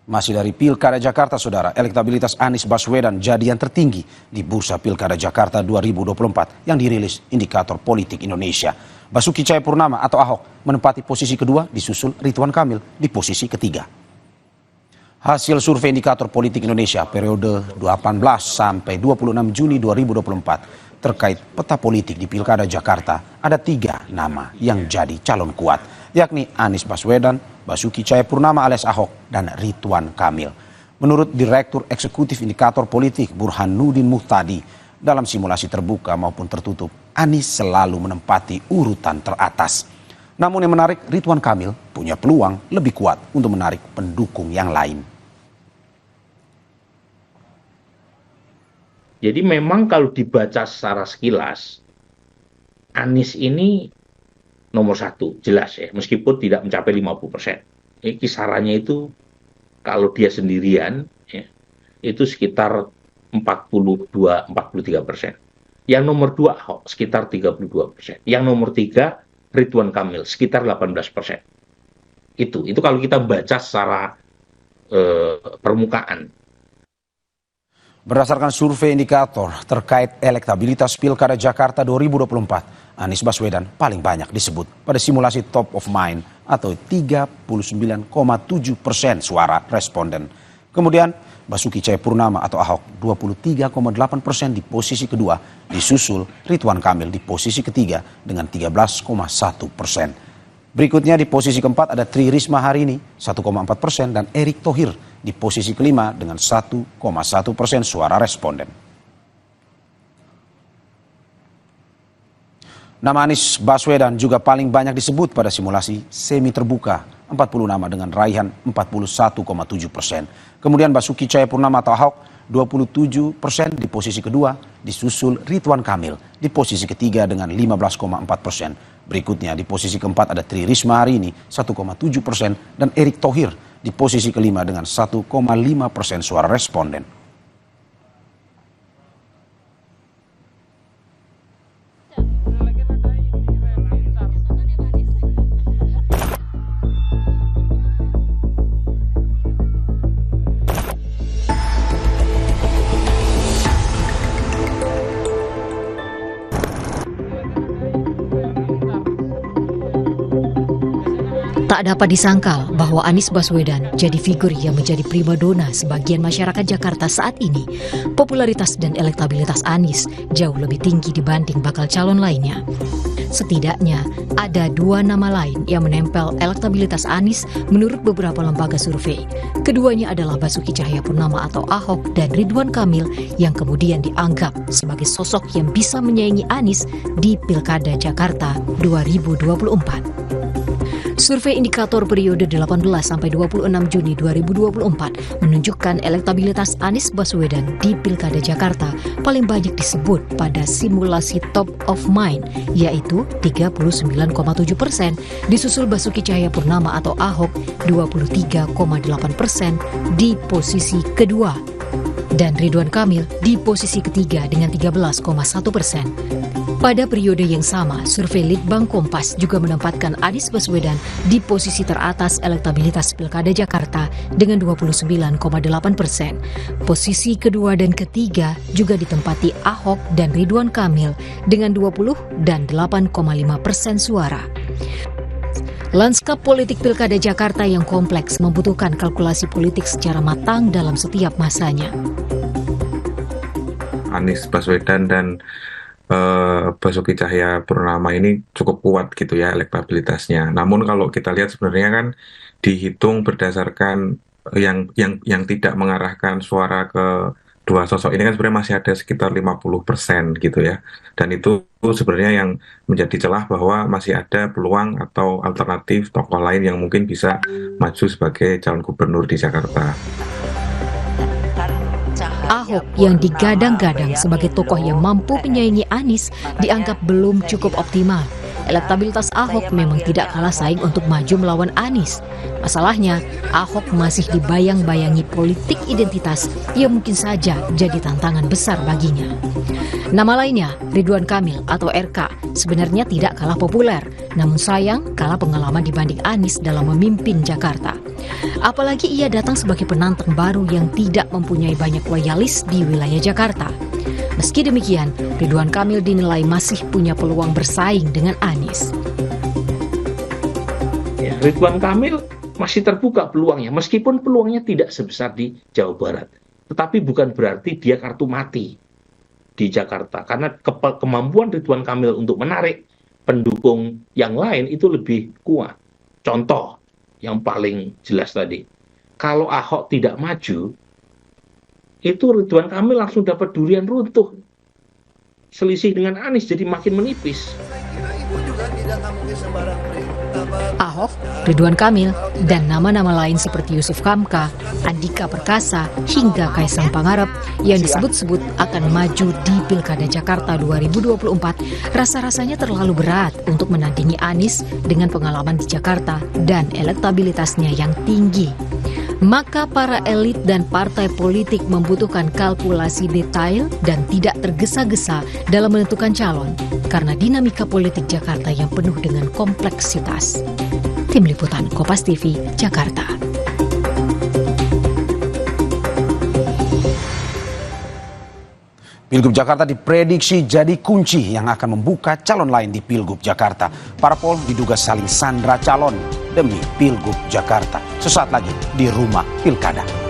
Masih dari Pilkada Jakarta, Saudara, elektabilitas Anies Baswedan jadi yang tertinggi di Bursa Pilkada Jakarta 2024 yang dirilis Indikator Politik Indonesia. Basuki Cahayapurnama atau Ahok menempati posisi kedua, disusul Ridwan Kamil di posisi ketiga. Hasil survei Indikator Politik Indonesia periode 18 sampai 26 Juni 2024 terkait peta politik di Pilkada Jakarta, ada 3 nama yang jadi calon kuat, yakni Anies Baswedan, Basuki Cahayapurnama alias Ahok, dan Ridwan Kamil. Menurut Direktur Eksekutif Indikator Politik Burhanuddin Muhtadi, dalam simulasi terbuka maupun tertutup, Anies selalu menempati urutan teratas. Namun yang menarik, Ridwan Kamil punya peluang lebih kuat untuk menarik pendukung yang lain. Jadi memang kalau dibaca secara sekilas, Anies ini nomor 1, jelas ya, meskipun tidak mencapai 50%. Kisarannya itu kalau dia sendirian, ya, itu sekitar 42-43%. Yang nomor 2 Ahok sekitar 32%. Yang nomor 3 Ridwan Kamil sekitar 18%. Itu kalau kita baca secara permukaan. Berdasarkan survei indikator terkait elektabilitas Pilkada Jakarta 2024, Anies Baswedan paling banyak disebut pada simulasi top of mind atau 39,7% suara responden. Kemudian Basuki Cahayapurnama atau Ahok 23,8% di posisi kedua, disusul Ridwan Kamil di posisi ketiga dengan 13,1%. Berikutnya di posisi keempat ada Tri Risma Harini 1,4% dan Erick Thohir di posisi kelima dengan 1,1% suara responden. Nama Anies Baswedan juga paling banyak disebut pada simulasi semi terbuka, 40 nama dengan raihan 41,7%. Kemudian Basuki Cahayapurnama atau Ahok 27% di posisi kedua, disusul Ridwan Kamil di posisi ketiga dengan 15,4%. Berikutnya di posisi keempat ada Tri Risma Harini 1,7% dan Erick Thohir di posisi kelima dengan 1,5% suara responden. Tak dapat disangkal bahwa Anies Baswedan jadi figur yang menjadi primadona sebagian masyarakat Jakarta saat ini. Popularitas dan elektabilitas Anies jauh lebih tinggi dibanding bakal calon lainnya. Setidaknya ada 2 nama lain yang menempel elektabilitas Anies menurut beberapa lembaga survei. Keduanya adalah Basuki Cahayapurnama atau Ahok dan Ridwan Kamil yang kemudian dianggap sebagai sosok yang bisa menyaingi Anies di Pilkada Jakarta 2024. Survei indikator periode 18 sampai 26 Juni 2024 menunjukkan elektabilitas Anies Baswedan di Pilkada Jakarta paling banyak disebut pada simulasi top of mind, yaitu 39,7%, disusul Basuki Cahayapurnama atau Ahok 23,8% di posisi kedua, dan Ridwan Kamil di posisi ketiga dengan 13,1%. Pada periode yang sama, survei Litbang Kompas juga menempatkan Anies Baswedan di posisi teratas elektabilitas Pilkada Jakarta dengan 29,8%. Posisi kedua dan ketiga juga ditempati Ahok dan Ridwan Kamil dengan 20 dan 8,5% suara. Lanskap politik Pilkada Jakarta yang kompleks membutuhkan kalkulasi politik secara matang dalam setiap masanya. Anies Baswedan dan Basuki Cahayapurnama ini cukup kuat gitu ya elektabilitasnya. Namun kalau kita lihat sebenarnya kan dihitung berdasarkan yang tidak mengarahkan suara ke dua sosok ini kan sebenarnya masih ada sekitar 50% gitu ya. Dan itu sebenarnya yang menjadi celah bahwa masih ada peluang atau alternatif tokoh lain yang mungkin bisa maju sebagai calon gubernur di Jakarta. Ahok yang digadang-gadang sebagai tokoh yang mampu menyaingi Anies dianggap belum cukup optimal. elektabilitas Ahok memang tidak kalah saing untuk maju melawan Anies. Masalahnya, Ahok masih dibayang-bayangi politik identitas yang mungkin saja jadi tantangan besar baginya. Nama lainnya, Ridwan Kamil atau RK, sebenarnya tidak kalah populer, namun sayang kalah pengalaman dibanding Anies dalam memimpin Jakarta. Apalagi ia datang sebagai penantang baru yang tidak mempunyai banyak loyalis di wilayah Jakarta. Meski demikian, Ridwan Kamil dinilai masih punya peluang bersaing dengan Anies. Ya, Ridwan Kamil masih terbuka peluangnya, meskipun peluangnya tidak sebesar di Jawa Barat. Tetapi bukan berarti dia kartu mati di Jakarta, karena kemampuan Ridwan Kamil untuk menarik pendukung yang lain itu lebih kuat. Contoh yang paling jelas tadi, kalau Ahok tidak maju, itu Ridwan Kamil langsung dapat durian runtuh. Selisih dengan Anies jadi makin menipis. Ahok, Ridwan Kamil, dan nama-nama lain seperti Yusuf Kamka, Andika Perkasa, hingga Kaisang Pangarep yang disebut-sebut akan maju di Pilkada Jakarta 2024 rasa-rasanya terlalu berat untuk menandingi Anies dengan pengalaman di Jakarta dan elektabilitasnya yang tinggi. Maka para elit dan partai politik membutuhkan kalkulasi detail dan tidak tergesa-gesa dalam menentukan calon karena dinamika politik Jakarta yang penuh dengan kompleksitas. Tim Liputan Kompas TV, Jakarta. Pilgub Jakarta diprediksi jadi kunci yang akan membuka calon lain di Pilgub Jakarta. Parpol diduga saling sandra calon demi Pilgub Jakarta. Sesaat lagi di Rumah Pilkada.